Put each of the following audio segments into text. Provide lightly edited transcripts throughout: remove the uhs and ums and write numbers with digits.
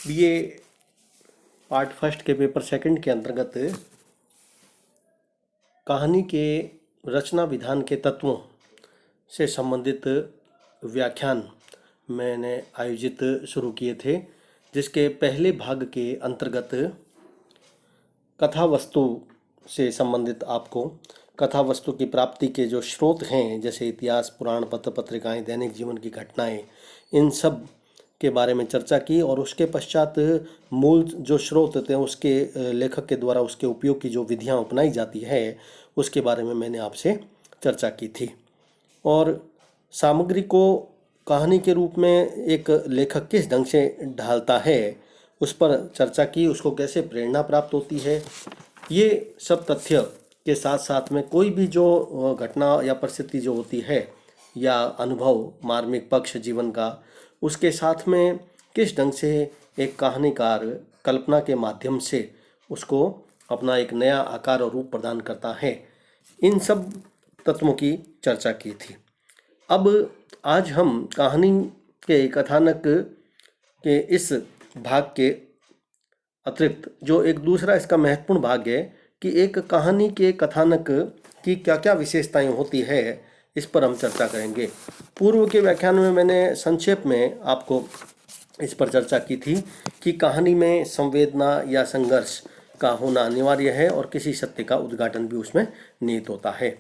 BA part first के paper second के अंतर्गत कहानी के रचना विधान के तत्वों से संबंधित व्याख्यान मैंने आयोजित शुरू किए थे, जिसके पहले भाग के अंतर्गत कथा वस्तु से संबंधित आपको कथा वस्तु की प्राप्ति के जो स्रोत हैं, जैसे इतिहास, पुराण, पत्र पत्रिकाएं, दैनिक जीवन की घटनाएं, इन सब के बारे में चर्चा की। और उसके पश्चात मूल जो स्रोत थे उसके लेखक के द्वारा उसके उपयोग की जो विधियां अपनाई जाती है उसके बारे में मैंने आपसे चर्चा की थी। और सामग्री को कहानी के रूप में एक लेखक किस ढंग से ढालता है उस पर चर्चा की, उसको कैसे प्रेरणा प्राप्त होती है। ये सब तथ्य के साथ साथ में कोई भी जो घटना या परिस्थिति जो होती है या अनुभव, मार्मिक पक्ष जीवन का, उसके साथ में किस ढंग से एक कहानीकार कल्पना के माध्यम से उसको अपना एक नया आकार और रूप प्रदान करता है, इन सब तत्वों की चर्चा की थी। अब आज हम कहानी के कथानक के इस भाग के अतिरिक्त जो एक दूसरा इसका महत्वपूर्ण भाग है कि एक कहानी के कथानक की क्या क्या विशेषताएं होती है, इस पर हम चर्चा करेंगे। पूर्व के व्याख्यान में मैंने संक्षेप में आपको इस पर चर्चा की थी कि कहानी में संवेदना या संघर्ष का होना अनिवार्य है और किसी सत्य का उद्घाटन भी उसमें निहित होता है।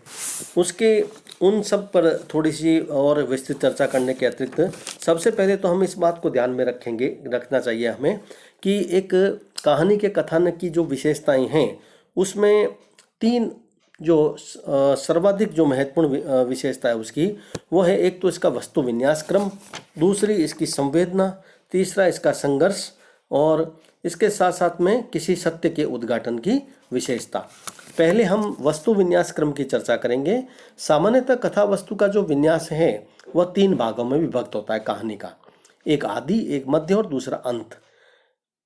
उसके उन सब पर थोड़ी सी और विस्तृत चर्चा करने के अतिरिक्त सबसे पहले तो हम इस बात को ध्यान में रखना चाहिए हमें कि एक कहानी के कथानक की जो विशेषताएं हैं उसमें तीन जो सर्वाधिक जो महत्वपूर्ण विशेषता है उसकी वो है, एक तो इसका वस्तु विन्यास क्रम, दूसरी इसकी संवेदना, तीसरा इसका संघर्ष और इसके साथ साथ में किसी सत्य के उद्घाटन की विशेषता। पहले हम वस्तु विन्यास क्रम की चर्चा करेंगे। सामान्यतः कथा वस्तु का जो विन्यास है वह तीन भागों में विभक्त होता है कहानी का, एक आदि, एक मध्य और दूसरा अंत।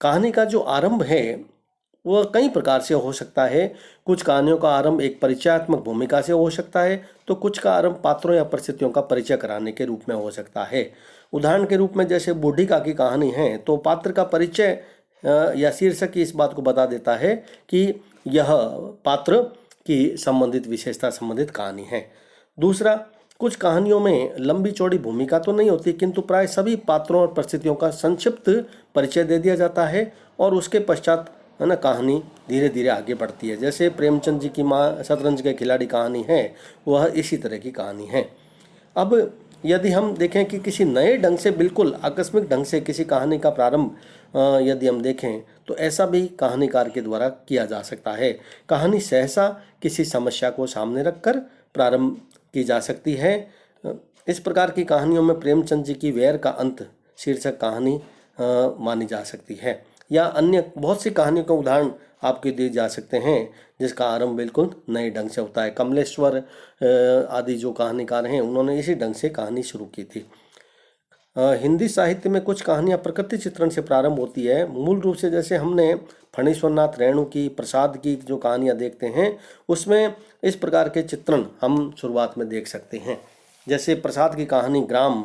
कहानी का जो आरंभ है वह कई प्रकार से हो सकता है। कुछ कहानियों का आरंभ एक परिचयात्मक भूमिका से हो सकता है, तो कुछ का आरंभ पात्रों या परिस्थितियों का परिचय कराने के रूप में हो सकता है। उदाहरण के रूप में जैसे बूढ़िका की कहानी है तो पात्र का परिचय या शीर्षक की इस बात को बता देता है कि यह पात्र की संबंधित विशेषता संबंधित कहानी है। दूसरा, कुछ कहानियों में लंबी चौड़ी भूमिका तो नहीं होती, किंतु प्राय सभी पात्रों और परिस्थितियों का संक्षिप्त परिचय दे दिया जाता है और उसके पश्चात है ना कहानी धीरे धीरे आगे बढ़ती है। जैसे प्रेमचंद जी की माँ शतरंज के खिलाड़ी कहानी है, वह इसी तरह की कहानी है। अब यदि हम देखें कि किसी नए ढंग से, बिल्कुल आकस्मिक ढंग से किसी कहानी का प्रारंभ यदि हम देखें तो ऐसा भी कहानीकार के द्वारा किया जा सकता है। कहानी सहसा किसी समस्या को सामने रखकर प्रारंभ की जा सकती है। इस प्रकार की कहानियों में प्रेमचंद जी की वैर का अंत शीर्षक कहानी मानी जा सकती है, या अन्य बहुत सी कहानियों का उदाहरण आपके दिए जा सकते हैं जिसका आरंभ बिल्कुल नए ढंग से होता है। कमलेश्वर आदि जो कहानीकार हैं उन्होंने इसी ढंग से कहानी शुरू की थी। हिंदी साहित्य में कुछ कहानियां प्रकृति चित्रण से प्रारंभ होती है। मूल रूप से जैसे हमने फणीश्वरनाथ रेणु की, प्रसाद की जो कहानियां देखते हैं उसमें इस प्रकार के चित्रण हम शुरुआत में देख सकते हैं। जैसे प्रसाद की कहानी ग्राम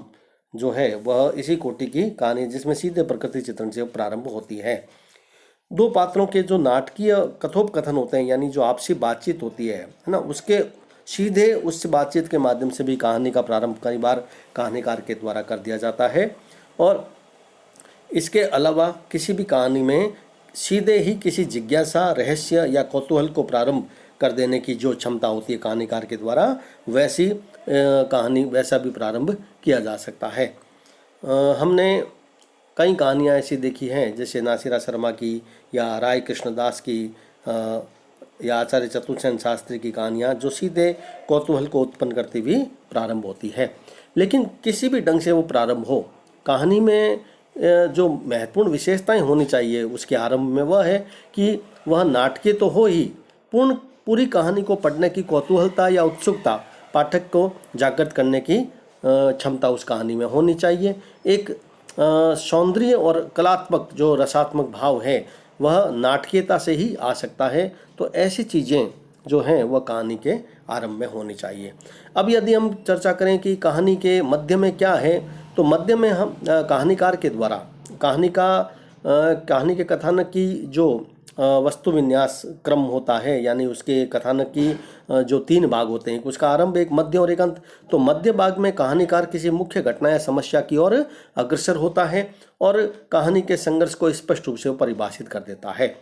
जो है वह इसी कोटि की कहानी जिसमें सीधे प्रकृति चित्रण से प्रारंभ होती है। दो पात्रों के जो नाटकीय कथोपकथन होते हैं, यानी जो आपसी बातचीत होती है ना, उसके सीधे उस बातचीत के माध्यम से भी कहानी का प्रारंभ कई बार कहानीकार के द्वारा कर दिया जाता है। और इसके अलावा किसी भी कहानी में सीधे ही किसी जिज्ञासा, रहस्य या कौतूहल को प्रारंभ कर देने की जो क्षमता होती है कहानीकार के द्वारा, वैसी कहानी वैसा भी प्रारंभ किया जा सकता है। हमने कई कहानियाँ ऐसी देखी हैं जैसे नासिरा शर्मा की या राय कृष्णदास की या आचार्य चतुर्सेन शास्त्री की कहानियाँ जो सीधे कौतूहल को उत्पन्न करती हुई प्रारंभ होती है। लेकिन किसी भी ढंग से वो प्रारंभ हो, कहानी में जो महत्वपूर्ण विशेषताएं होनी चाहिए उसके आरंभ में वह है कि वह नाटकीय तो हो ही, पूरी कहानी को पढ़ने की कौतूहलता या उत्सुकता पाठक को जागृत करने की क्षमता उस कहानी में होनी चाहिए। एक सौंदर्य और कलात्मक जो रसात्मक भाव है वह नाटकीयता से ही आ सकता है। तो ऐसी चीज़ें जो हैं वह कहानी के आरंभ में होनी चाहिए। अब यदि हम चर्चा करें कि कहानी के मध्य में क्या है, तो मध्य में हम कहानीकार के द्वारा कहानी का कहानी के कथानक की जो वस्तु विन्यास क्रम होता है, यानी उसके कथानक की जो 3 भाग होते हैं, उसका आरंभ, एक मध्य और एक अंत। तो मध्य भाग में कहानीकार किसी मुख्य घटना या समस्या की ओर अग्रसर होता है और कहानी के संघर्ष को स्पष्ट रूप से परिभाषित कर देता है।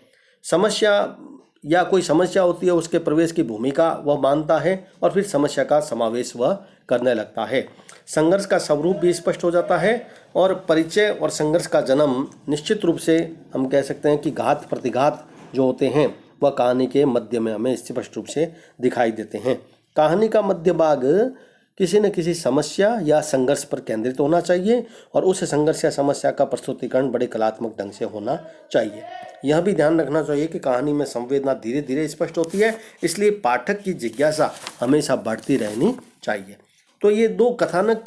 समस्या या कोई समस्या होती है, उसके प्रवेश की भूमिका वह मानता है और फिर समस्या का समावेश वह करने लगता है। संघर्ष का स्वरूप भी स्पष्ट हो जाता है और परिचय और संघर्ष का जन्म निश्चित रूप से हम कह सकते हैं कि घात प्रतिघात जो होते हैं वह कहानी के मध्य में हमें स्पष्ट रूप से दिखाई देते हैं। कहानी का मध्य भाग किसी न किसी समस्या या संघर्ष पर केंद्रित होना चाहिए और उस संघर्ष या समस्या का प्रस्तुतिकरण बड़े कलात्मक ढंग से होना चाहिए। यह भी ध्यान रखना चाहिए कि कहानी में संवेदना धीरे धीरे स्पष्ट होती है, इसलिए पाठक की जिज्ञासा हमेशा बढ़ती रहनी चाहिए। तो ये 2 कथानक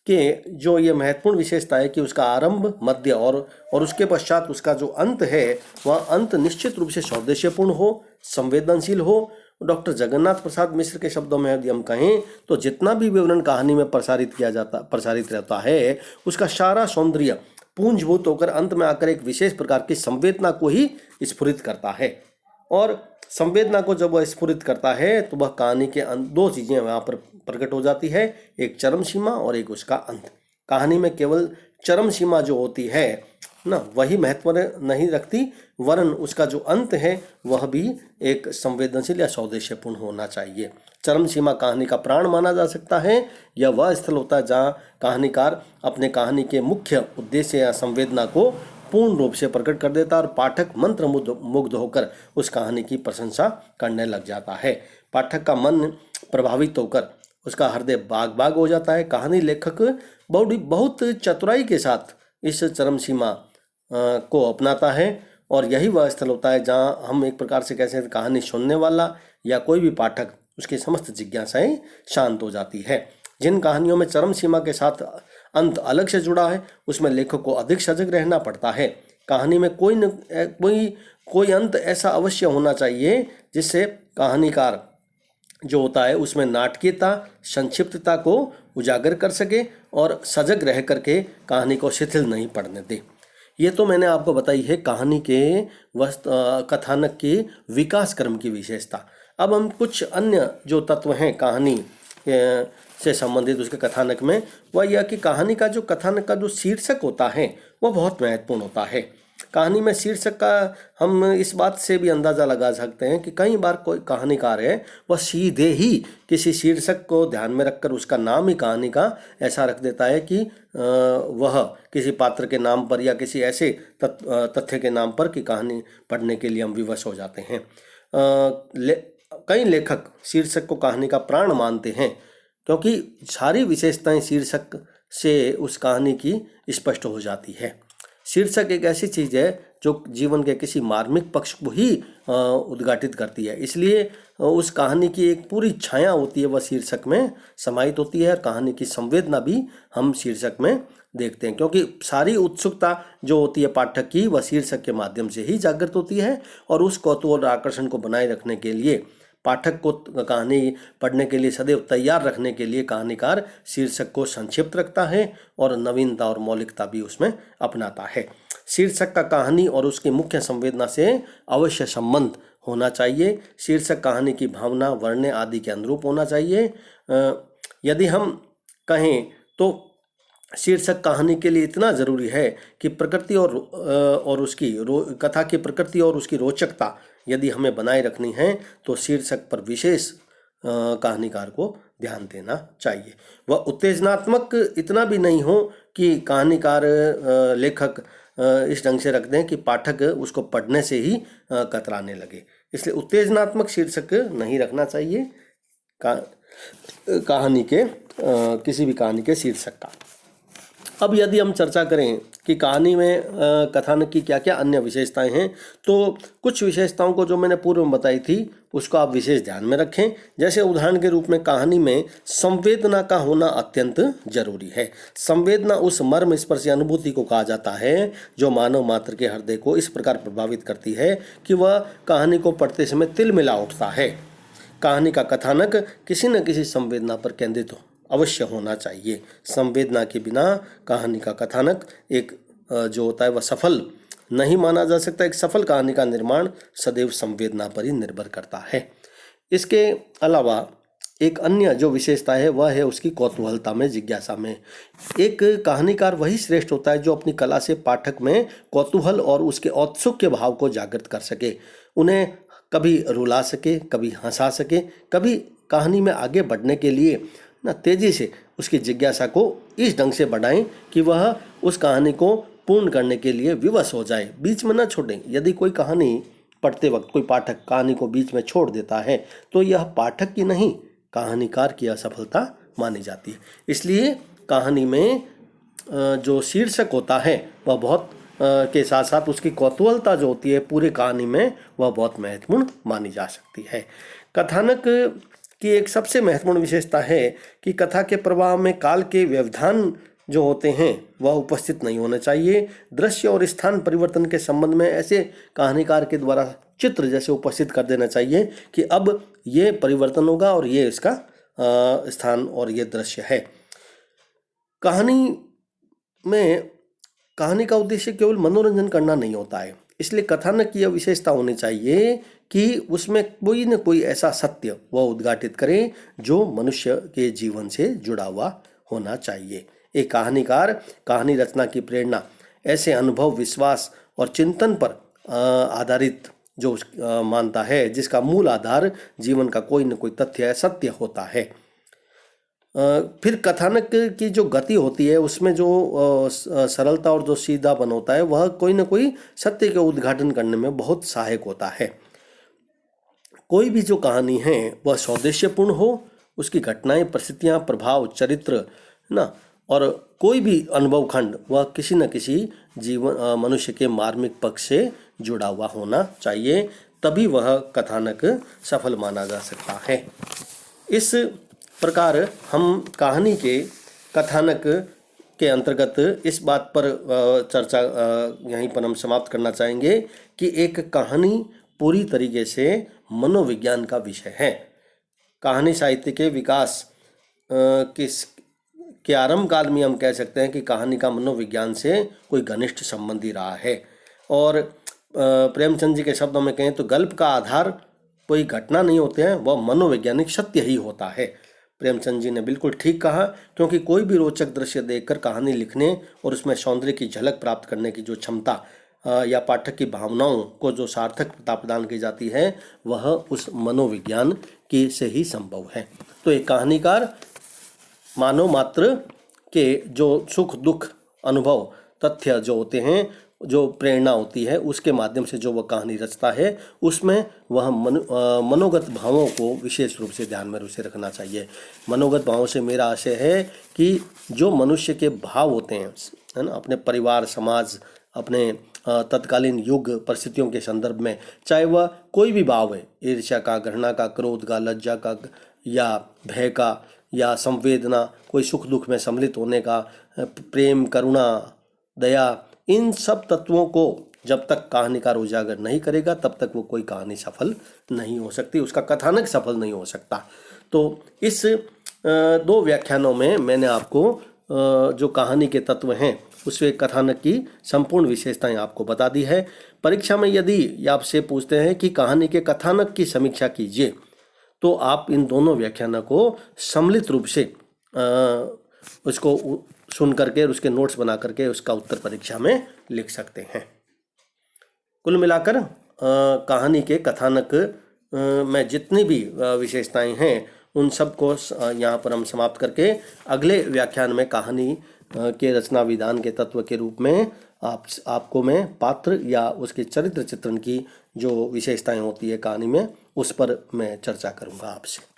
के जो ये महत्वपूर्ण विशेषता है कि उसका आरंभ, मध्य और उसके पश्चात उसका जो अंत है, वह अंत निश्चित रूप से सौदेश्यपूर्ण हो, संवेदनशील हो। डॉक्टर जगन्नाथ प्रसाद मिश्र के शब्दों में यदि हम कहें तो जितना भी विवरण कहानी में प्रसारित रहता है, उसका सारा सौंदर्य पूंजभूत होकर अंत में आकर एक विशेष प्रकार की संवेदना को ही स्फुरित करता है। और संवेदना को जब वह स्फुरित करता है तो वह कहानी के 2 चीज़ें वहाँ पर प्रकट हो जाती है, एक चरम सीमा और एक उसका अंत। कहानी में केवल चरम सीमा जो होती है ना, वही महत्व नहीं रखती, वरन उसका जो अंत है वह भी एक संवेदनशील या सौदेश्यपूर्ण होना चाहिए। चरम सीमा कहानी का प्राण माना जा सकता है। यह वह स्थल होता है जहाँ कहानीकार अपने कहानी के मुख्य उद्देश्य या संवेदना को पूर्ण रूप से प्रकट कर देता है और पाठक मंत्र मुग्ध होकर उस कहानी की प्रशंसा करने लग जाता है। पाठक का मन प्रभावित होकर उसका हृदय बाग बाग हो जाता है। कहानी लेखक बहुत चतुराई के साथ इस चरम सीमा को अपनाता है और यही वह स्थल होता है जहाँ हम एक प्रकार से कह सकते हैं कहानी सुनने वाला या कोई भी पाठक, उसकी समस्त जिज्ञासाएं शांत हो जाती है। जिन कहानियों में चरम सीमा के साथ अंत अलग से जुड़ा है, उसमें लेखक को अधिक सजग रहना पड़ता है। कहानी में कोई अंत ऐसा अवश्य होना चाहिए जिससे कहानीकार जो होता है उसमें नाटकीयता, संक्षिप्तता को उजागर कर सके और सजग रह करके कहानी को शिथिल नहीं पड़ने दे। ये तो मैंने आपको बताई है कहानी के कथानक के विकास क्रम की विशेषता। अब हम कुछ अन्य जो तत्व हैं कहानी से संबंधित उसके कथानक में, वह यह कि कहानी का जो कथानक का जो शीर्षक होता है वह बहुत महत्वपूर्ण होता है। कहानी में शीर्षक का हम इस बात से भी अंदाज़ा लगा सकते हैं कि कई बार कोई कहानीकार है वह सीधे ही किसी शीर्षक को ध्यान में रखकर उसका नाम ही कहानी का ऐसा रख देता है कि वह किसी पात्र के नाम पर या किसी ऐसे तथ्य के नाम पर कि कहानी पढ़ने के लिए हम विवश हो जाते हैं। कई लेखक शीर्षक को कहानी का प्राण मानते हैं क्योंकि सारी विशेषताएं शीर्षक से उस कहानी की स्पष्ट हो जाती है। शीर्षक एक ऐसी चीज़ है जो जीवन के किसी मार्मिक पक्ष को ही उद्घाटित करती है, इसलिए उस कहानी की एक पूरी छाया होती है वह शीर्षक में समाहित होती है और कहानी की संवेदना भी हम शीर्षक में देखते हैं, क्योंकि सारी उत्सुकता जो होती है पाठक की वह शीर्षक के माध्यम से ही जागृत होती है और उस कौतूहल और आकर्षण को बनाए रखने के लिए, पाठक को कहानी पढ़ने के लिए सदैव तैयार रखने के लिए कहानीकार शीर्षक को संक्षिप्त रखता है और नवीनता और मौलिकता भी उसमें अपनाता है। शीर्षक का कहानी और उसकी मुख्य संवेदना से अवश्य संबंध होना चाहिए। शीर्षक कहानी की भावना, वर्ण्य आदि के अनुरूप होना चाहिए। यदि हम कहें तो शीर्षक कहानी के लिए इतना ज़रूरी है कि प्रकृति और उसकी कथा की प्रकृति और उसकी रोचकता यदि हमें बनाए रखनी है तो शीर्षक पर विशेष कहानीकार को ध्यान देना चाहिए। वह उत्तेजनात्मक इतना भी नहीं हो कि कहानीकार लेखक इस ढंग से रख दें कि पाठक उसको पढ़ने से ही कतराने लगे, इसलिए उत्तेजनात्मक शीर्षक नहीं रखना चाहिए कहानी के किसी भी कहानी के शीर्षक का। अब यदि हम चर्चा करें कि कहानी में कथानक की क्या क्या अन्य विशेषताएं हैं, तो कुछ विशेषताओं को जो मैंने पूर्व में बताई थी उसको आप विशेष ध्यान में रखें। जैसे उदाहरण के रूप में कहानी में संवेदना का होना अत्यंत जरूरी है। संवेदना उस मर्म स्पर्शी अनुभूति को कहा जाता है जो मानव मात्र के हृदय को इस प्रकार प्रभावित करती है कि वह कहानी को पढ़ते समय तिलमिला उठता है। कहानी का कथानक किसी न किसी संवेदना पर केंद्रित अवश्य होना चाहिए। संवेदना के बिना कहानी का कथानक एक जो होता है वह सफल नहीं माना जा सकता। एक सफल कहानी का निर्माण सदैव संवेदना पर ही निर्भर करता है। इसके अलावा एक अन्य जो विशेषता है वह है उसकी कौतूहलता में, जिज्ञासा में। एक कहानीकार वही श्रेष्ठ होता है जो अपनी कला से पाठक में कौतूहल और उसके औत्सुक्य भाव को जागृत कर सके, उन्हें कभी रुला सके, कभी हंसा सके, कभी कहानी में आगे बढ़ने के लिए ना तेजी से उसकी जिज्ञासा को इस ढंग से बढ़ाएं कि वह उस कहानी को पूर्ण करने के लिए विवश हो जाए, बीच में न छोड़ें। यदि कोई कहानी पढ़ते वक्त कोई पाठक कहानी को बीच में छोड़ देता है तो यह पाठक की नहीं, कहानीकार की असफलता मानी जाती है। इसलिए कहानी में जो शीर्षक होता है वह बहुत के साथ साथ उसकी कौतूहलता जो होती है पूरी कहानी में वह बहुत महत्वपूर्ण मानी जा सकती है। कथानक की एक सबसे महत्वपूर्ण विशेषता है कि कथा के प्रवाह में काल के व्यवधान जो होते हैं वह उपस्थित नहीं होने चाहिए। दृश्य और स्थान परिवर्तन के संबंध में ऐसे कहानीकार के द्वारा चित्र जैसे उपस्थित कर देना चाहिए कि अब ये परिवर्तन होगा और ये इसका स्थान और ये दृश्य है। कहानी का उद्देश्य केवल मनोरंजन करना नहीं होता है, इसलिए कथानक की यह विशेषता होनी चाहिए कि उसमें कोई न कोई ऐसा सत्य वह उद्घाटित करे जो मनुष्य के जीवन से जुड़ा हुआ होना चाहिए। एक कहानीकार कहानी रचना की प्रेरणा ऐसे अनुभव, विश्वास और चिंतन पर आधारित जो मानता है जिसका मूल आधार जीवन का कोई न कोई तथ्य है, सत्य होता है। फिर कथानक की जो गति होती है उसमें जो सरलता और जो सीधापन होता है वह कोई न कोई सत्य के उद्घाटन करने में बहुत सहायक होता है। कोई भी जो कहानी है वह सौदेश्यपूर्ण हो, उसकी घटनाएं, परिस्थितियां, प्रभाव, चरित्र ना और कोई भी अनुभव खंड वह किसी न किसी जीवन मनुष्य के मार्मिक पक्ष से जुड़ा हुआ होना चाहिए, तभी वह कथानक सफल माना जा सकता है। इस प्रकार हम कहानी के कथानक के अंतर्गत इस बात पर चर्चा यहीं पर हम समाप्त करना चाहेंगे कि एक कहानी पूरी तरीके से मनोविज्ञान का विषय है। कहानी साहित्य के विकास के आरंभ काल में हम कह सकते हैं कि कहानी का मनोविज्ञान से कोई घनिष्ठ संबंधी रहा है। और प्रेमचंद जी के शब्दों में कहें तो गल्प का आधार कोई घटना नहीं होते हैं, वह मनोवैज्ञानिक सत्य ही होता है। प्रेमचंद जी ने बिल्कुल ठीक कहा, क्योंकि कोई भी रोचक दृश्य देखकर कहानी लिखने और उसमें सौंदर्य की झलक प्राप्त करने की जो क्षमता या पाठक की भावनाओं को जो सार्थकता प्रदान की जाती है वह उस मनोविज्ञान की से ही संभव है। तो एक कहानीकार मानव मात्र के जो सुख दुख अनुभव तथ्य जो होते हैं, जो प्रेरणा होती है, उसके माध्यम से जो वह कहानी रचता है उसमें वह मनोगत भावों को विशेष रूप से ध्यान में उसे रखना चाहिए। मनोगत भावों से मेरा आशय है कि जो मनुष्य के भाव होते हैं, है ना, अपने परिवार, समाज, अपने तत्कालीन युग परिस्थितियों के संदर्भ में, चाहे वह कोई भी भाव है, ईर्ष्या का, घृणा का, क्रोध का, लज्जा का या भय का या संवेदना, कोई सुख दुख में सम्मिलित होने का, प्रेम, करुणा, दया, इन सब तत्वों को जब तक कहानीकार उजागर नहीं करेगा तब तक वो कोई कहानी सफल नहीं हो सकती, उसका कथानक सफल नहीं हो सकता। तो इस 2 व्याख्यानों में मैंने आपको जो कहानी के तत्व हैं उससे कथानक की संपूर्ण विशेषताएं आपको बता दी है। परीक्षा में यदि आपसे पूछते हैं कि कहानी के कथानक की समीक्षा कीजिए तो आप इन दोनों व्याख्यानों को सम्मिलित रूप से उसको सुन करके और उसके नोट्स बना करके उसका उत्तर परीक्षा में लिख सकते हैं। कुल मिलाकर कहानी के कथानक में जितनी भी विशेषताएं हैं उन सब को यहाँ पर हम समाप्त करके अगले व्याख्यान में कहानी के रचना विधान के तत्व के रूप में आपको मैं पात्र या उसके चरित्र चित्रण की जो विशेषताएं होती है कहानी में उस पर मैं चर्चा करूँगा आपसे।